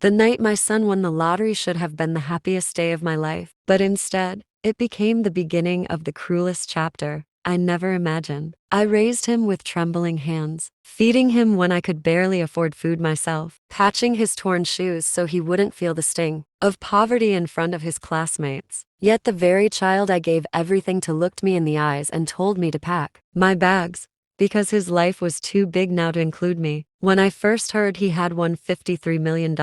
The night my son won the lottery should have been the happiest day of my life, but instead, it became the beginning of the cruelest chapter I never imagined. I raised him with trembling hands, feeding him when I could barely afford food myself, patching his torn shoes so he wouldn't feel the sting of poverty in front of his classmates. Yet the very child I gave everything to looked me in the eyes and told me to pack my bags, because his life was too big now to include me. When I first heard he had won $53 million,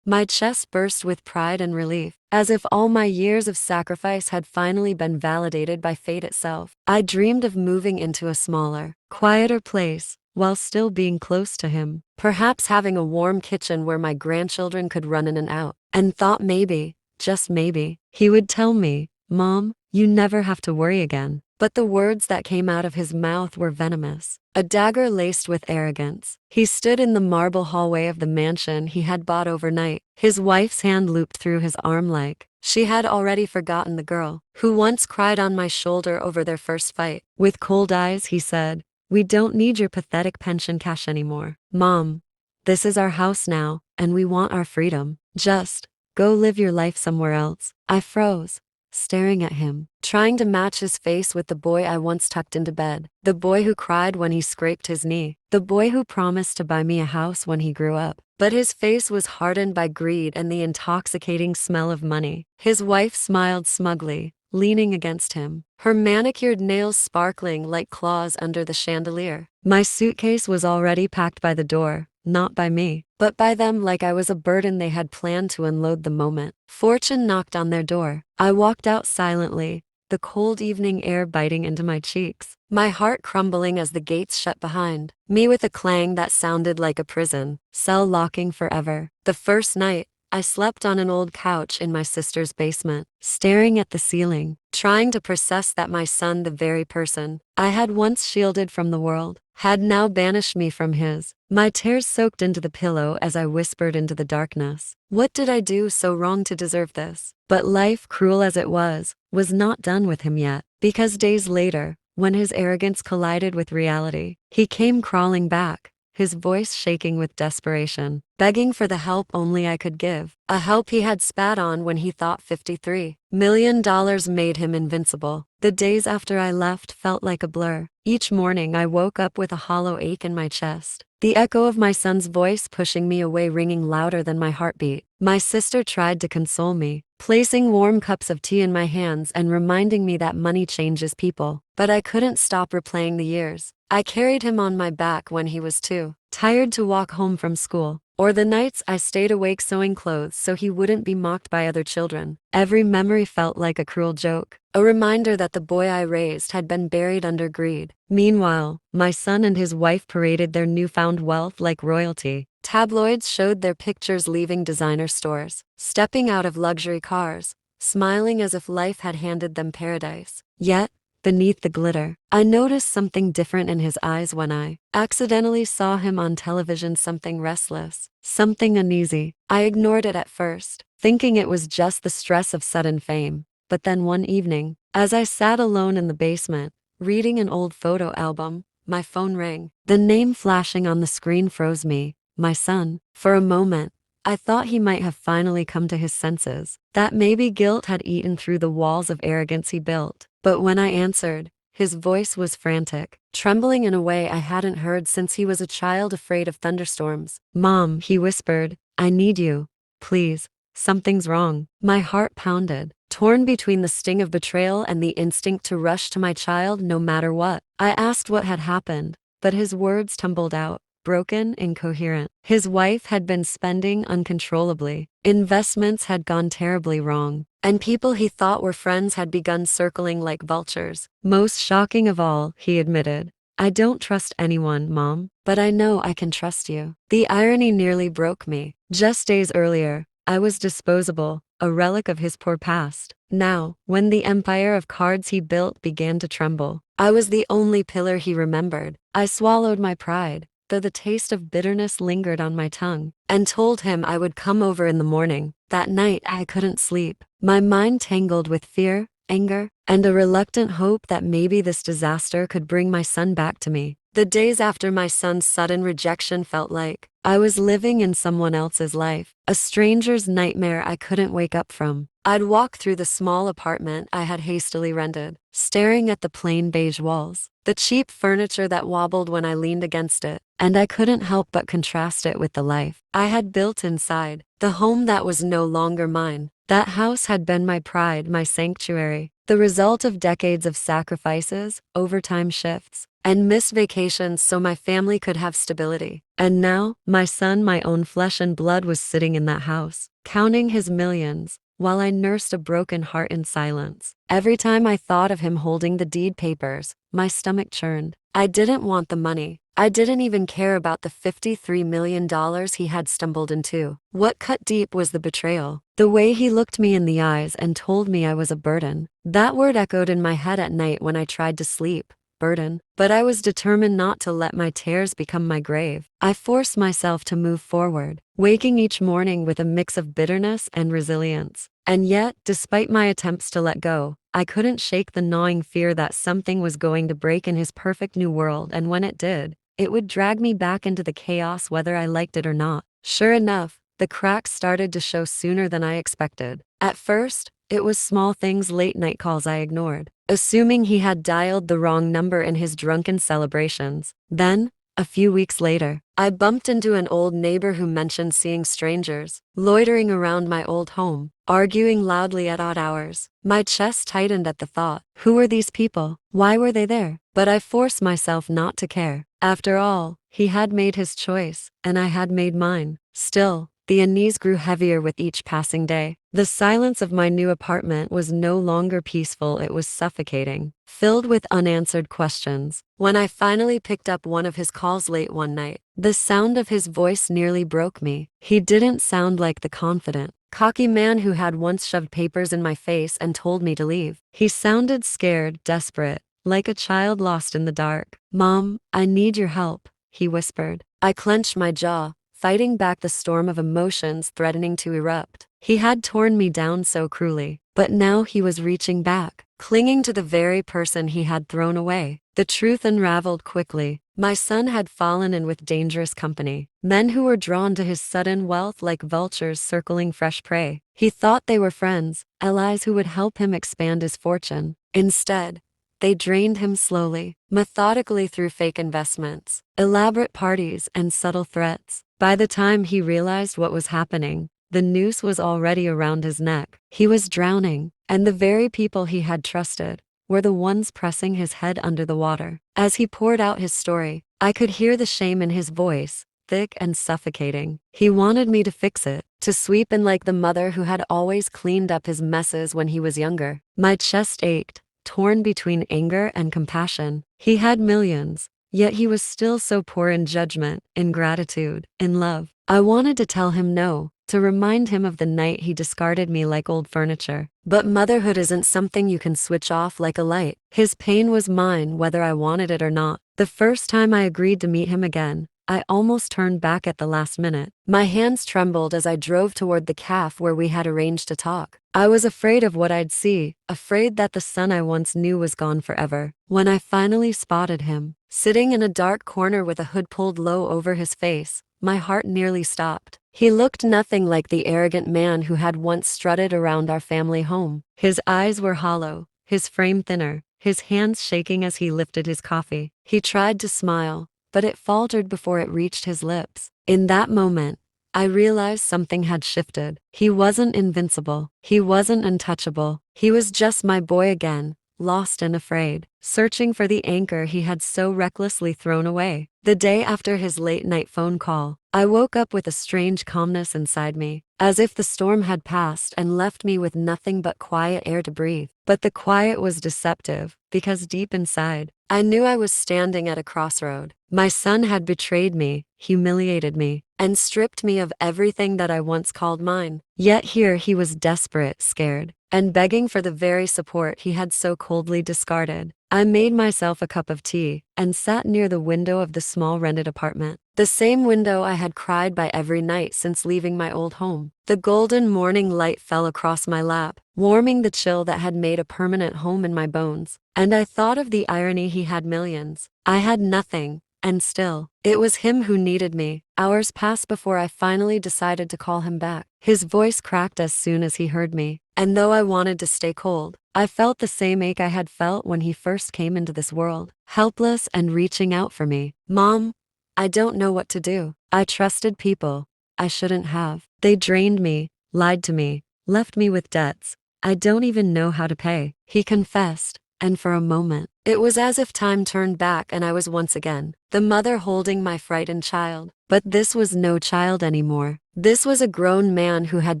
my chest burst with pride and relief, as if all my years of sacrifice had finally been validated by fate itself. I dreamed of moving into a smaller, quieter place, while still being close to him, perhaps having a warm kitchen where my grandchildren could run in and out, and thought maybe, just maybe, he would tell me, "Mom, you never have to worry again." But the words that came out of his mouth were venomous, a dagger laced with arrogance. He stood in the marble hallway of the mansion he had bought overnight, his wife's hand looped through his arm like she had already forgotten the girl who once cried on my shoulder over their first fight. With cold eyes, he said, "We don't need your pathetic pension cash anymore. Mom, this is our house now, and we want our freedom. Just go live your life somewhere else." I froze, staring at him, trying to match his face with the boy I once tucked into bed, the boy who cried when he scraped his knee, the boy who promised to buy me a house when he grew up. But his face was hardened by greed and the intoxicating smell of money. His wife smiled smugly, leaning against him, her manicured nails sparkling like claws under the chandelier. My suitcase was already packed by the door, not by me, but by them, like I was a burden they had planned to unload the moment fortune knocked on their door. I walked out silently, the cold evening air biting into my cheeks, my heart crumbling as the gates shut behind me with a clang that sounded like a prison cell locking forever. The first night, I slept on an old couch in my sister's basement, staring at the ceiling, trying to process that my son, the very person I had once shielded from the world, had now banished me from his. My tears soaked into the pillow as I whispered into the darkness, "What did I do so wrong to deserve this?" But life, cruel as it was not done with him yet, because days later, when his arrogance collided with reality, he came crawling back, his voice shaking with desperation, begging for the help only I could give, a help he had spat on when he thought $53 million made him invincible. The days after I left felt like a blur. Each morning I woke up with a hollow ache in my chest, the echo of my son's voice pushing me away ringing louder than my heartbeat. My sister tried to console me, placing warm cups of tea in my hands and reminding me that money changes people, but I couldn't stop replaying the years I carried him on my back when he was too tired to walk home from school, or the nights I stayed awake sewing clothes so he wouldn't be mocked by other children. Every memory felt like a cruel joke, a reminder that the boy I raised had been buried under greed. Meanwhile, my son and his wife paraded their newfound wealth like royalty. Tabloids showed their pictures leaving designer stores, stepping out of luxury cars, smiling as if life had handed them paradise. Yet, beneath the glitter, I noticed something different in his eyes when I accidentally saw him on television, something restless, something uneasy. I ignored it at first, thinking it was just the stress of sudden fame. But then one evening, as I sat alone in the basement, reading an old photo album, my phone rang. The name flashing on the screen froze me, my son. For a moment, I thought he might have finally come to his senses, that maybe guilt had eaten through the walls of arrogance he built. But when I answered, his voice was frantic, trembling in a way I hadn't heard since he was a child afraid of thunderstorms. "Mom," he whispered, "I need you. Please, something's wrong." My heart pounded, torn between the sting of betrayal and the instinct to rush to my child no matter what. I asked what had happened, but his words tumbled out, broken, incoherent. His wife had been spending uncontrollably, investments had gone terribly wrong, and people he thought were friends had begun circling like vultures. Most shocking of all, he admitted, "I don't trust anyone, Mom, but I know I can trust you." The irony nearly broke me. Just days earlier, I was disposable, a relic of his poor past. Now, when the empire of cards he built began to tremble, I was the only pillar he remembered. I swallowed my pride, though the taste of bitterness lingered on my tongue, and told him I would come over in the morning. That night I couldn't sleep, my mind tangled with fear, anger, and a reluctant hope that maybe this disaster could bring my son back to me. The days after my son's sudden rejection felt like I was living in someone else's life, a stranger's nightmare I couldn't wake up from. I'd walk through the small apartment I had hastily rented, staring at the plain beige walls, the cheap furniture that wobbled when I leaned against it, and I couldn't help but contrast it with the life I had built inside, the home that was no longer mine. That house had been my pride, my sanctuary, the result of decades of sacrifices, overtime shifts, and missed vacations so my family could have stability. And now, my son, my own flesh and blood, was sitting in that house, counting his millions, while I nursed a broken heart in silence. Every time I thought of him holding the deed papers, my stomach churned. I didn't want the money. I didn't even care about the $53 million he had stumbled into. What cut deep was the betrayal. The way he looked me in the eyes and told me I was a burden. That word echoed in my head at night when I tried to sleep. Burden. But I was determined not to let my tears become my grave. I forced myself to move forward, waking each morning with a mix of bitterness and resilience. And yet, despite my attempts to let go, I couldn't shake the gnawing fear that something was going to break in his perfect new world, and when it did, it would drag me back into the chaos whether I liked it or not. Sure enough, the cracks started to show sooner than I expected. At first, it was small things, late night calls I ignored, assuming he had dialed the wrong number in his drunken celebrations. Then, a few weeks later, I bumped into an old neighbor who mentioned seeing strangers loitering around my old home, arguing loudly at odd hours. My chest tightened at the thought. Who were these people? Why were they there? But I forced myself not to care. After all, he had made his choice, and I had made mine. Still, the unease grew heavier with each passing day. The silence of my new apartment was no longer peaceful, it was suffocating, filled with unanswered questions. When I finally picked up one of his calls late one night, the sound of his voice nearly broke me. He didn't sound like the confident, cocky man who had once shoved papers in my face and told me to leave. He sounded scared, desperate, like a child lost in the dark. "Mom, I need your help," he whispered. I clenched my jaw, fighting back the storm of emotions threatening to erupt. He had torn me down so cruelly, but now he was reaching back, clinging to the very person he had thrown away. The truth unraveled quickly. My son had fallen in with dangerous company, men who were drawn to his sudden wealth like vultures circling fresh prey. He thought they were friends, allies who would help him expand his fortune. Instead, they drained him slowly, methodically, through fake investments, elaborate parties, and subtle threats. By the time he realized what was happening, the noose was already around his neck. He was drowning, and the very people he had trusted were the ones pressing his head under the water. As he poured out his story, I could hear the shame in his voice, thick and suffocating. He wanted me to fix it, to sweep in like the mother who had always cleaned up his messes when he was younger. My chest ached, torn between anger and compassion. He had millions, yet he was still so poor in judgment, in gratitude, in love. I wanted to tell him no, to remind him of the night he discarded me like old furniture. But motherhood isn't something you can switch off like a light. His pain was mine whether I wanted it or not. The first time I agreed to meet him again, I almost turned back at the last minute. My hands trembled as I drove toward the cafe where we had arranged to talk. I was afraid of what I'd see, afraid that the son I once knew was gone forever. When I finally spotted him, sitting in a dark corner with a hood pulled low over his face, my heart nearly stopped. He looked nothing like the arrogant man who had once strutted around our family home. His eyes were hollow, his frame thinner, his hands shaking as he lifted his coffee. He tried to smile, but it faltered before it reached his lips. In that moment, I realized something had shifted. He wasn't invincible. He wasn't untouchable. He was just my boy again, lost and afraid, searching for the anchor he had so recklessly thrown away. The day after his late-night phone call, I woke up with a strange calmness inside me, as if the storm had passed and left me with nothing but quiet air to breathe. But the quiet was deceptive, because deep inside, I knew I was standing at a crossroad. My son had betrayed me, humiliated me, and stripped me of everything that I once called mine. Yet here he was desperate, scared, and begging for the very support he had so coldly discarded. I made myself a cup of tea and sat near the window of the small rented apartment, the same window I had cried by every night since leaving my old home. The golden morning light fell across my lap, warming the chill that had made a permanent home in my bones. And I thought of the irony. He had millions. I had nothing, and still, it was him who needed me. Hours passed before I finally decided to call him back. His voice cracked as soon as he heard me, and though I wanted to stay cold, I felt the same ache I had felt when he first came into this world, helpless and reaching out for me. Mom, I don't know what to do. I trusted people I shouldn't have. They drained me, lied to me, left me with debts I don't even know how to pay. He confessed, and for a moment, it was as if time turned back and I was once again the mother holding my frightened child. But this was no child anymore. This was a grown man who had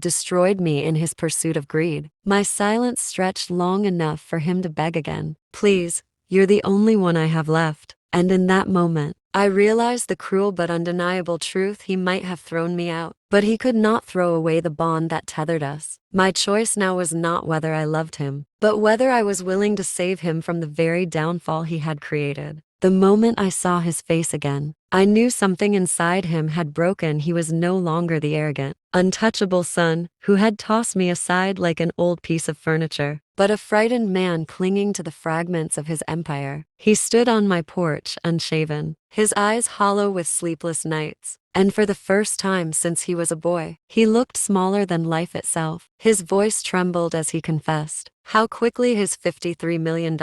destroyed me in his pursuit of greed. My silence stretched long enough for him to beg again. Please, you're the only one I have left. And in that moment, I realized the cruel but undeniable truth. He might have thrown me out, but he could not throw away the bond that tethered us. My choice now was not whether I loved him, but whether I was willing to save him from the very downfall he had created. The moment I saw his face again, I knew something inside him had broken. He was no longer the arrogant, untouchable son who had tossed me aside like an old piece of furniture, but a frightened man clinging to the fragments of his empire. He stood on my porch, unshaven, his eyes hollow with sleepless nights, and for the first time since he was a boy, he looked smaller than life itself. His voice trembled as he confessed how quickly his $53 million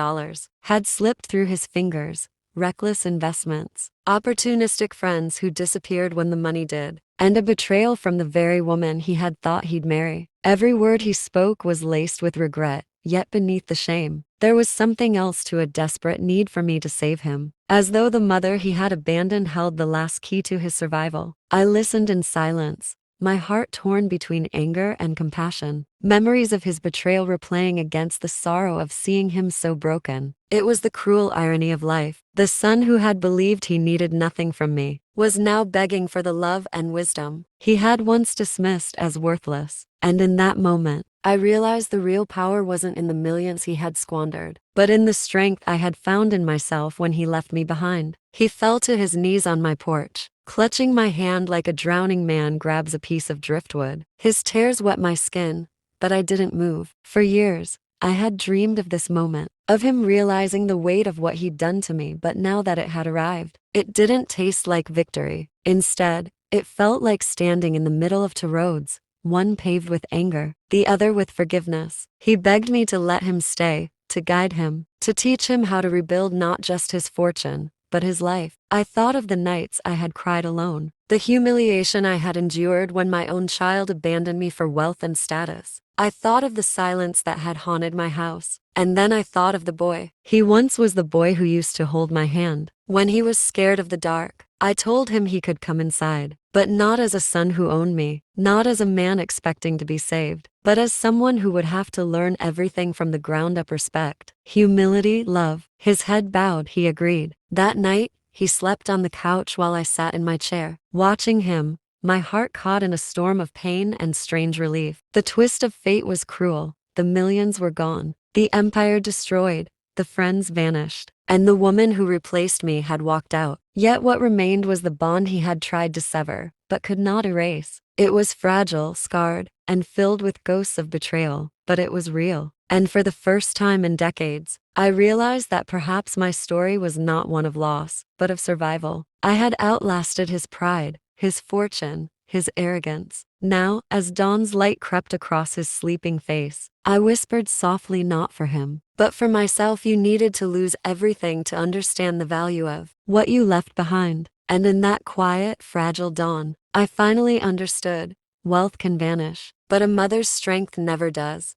had slipped through his fingers. Reckless investments, opportunistic friends who disappeared when the money did, and a betrayal from the very woman he had thought he'd marry. Every word he spoke was laced with regret, yet beneath the shame, there was something else, to a desperate need for me to save him. As though the mother he had abandoned held the last key to his survival, I listened in silence, my heart torn between anger and compassion. Memories of his betrayal replaying against the sorrow of seeing him so broken. It was the cruel irony of life. The son who had believed he needed nothing from me was now begging for the love and wisdom he had once dismissed as worthless. And in that moment, I realized the real power wasn't in the millions he had squandered, but in the strength I had found in myself when he left me behind. He fell to his knees on my porch, clutching my hand like a drowning man grabs a piece of driftwood. His tears wet my skin, but I didn't move. For years, I had dreamed of this moment, of him realizing the weight of what he'd done to me, but now that it had arrived, it didn't taste like victory. Instead, it felt like standing in the middle of two roads, one paved with anger, the other with forgiveness. He begged me to let him stay, to guide him, to teach him how to rebuild not just his fortune, but his life. I thought of the nights I had cried alone, the humiliation I had endured when my own child abandoned me for wealth and status. I thought of the silence that had haunted my house. And then I thought of the boy. He once was the boy who used to hold my hand when he was scared of the dark. I told him he could come inside, but not as a son who owned me, not as a man expecting to be saved, but as someone who would have to learn everything from the ground up: respect, humility, love. His head bowed, he agreed. That night, he slept on the couch while I sat in my chair, watching him, my heart caught in a storm of pain and strange relief. The twist of fate was cruel. The millions were gone, the empire destroyed, the friends vanished, and the woman who replaced me had walked out. Yet what remained was the bond he had tried to sever, but could not erase. It was fragile, scarred, and filled with ghosts of betrayal, but it was real. And for the first time in decades, I realized that perhaps my story was not one of loss, but of survival. I had outlasted his pride, his fortune, his arrogance. Now, as dawn's light crept across his sleeping face, I whispered softly, not for him, but for myself: you needed to lose everything to understand the value of what you left behind. And in that quiet, fragile dawn, I finally understood. Wealth can vanish, but a mother's strength never does.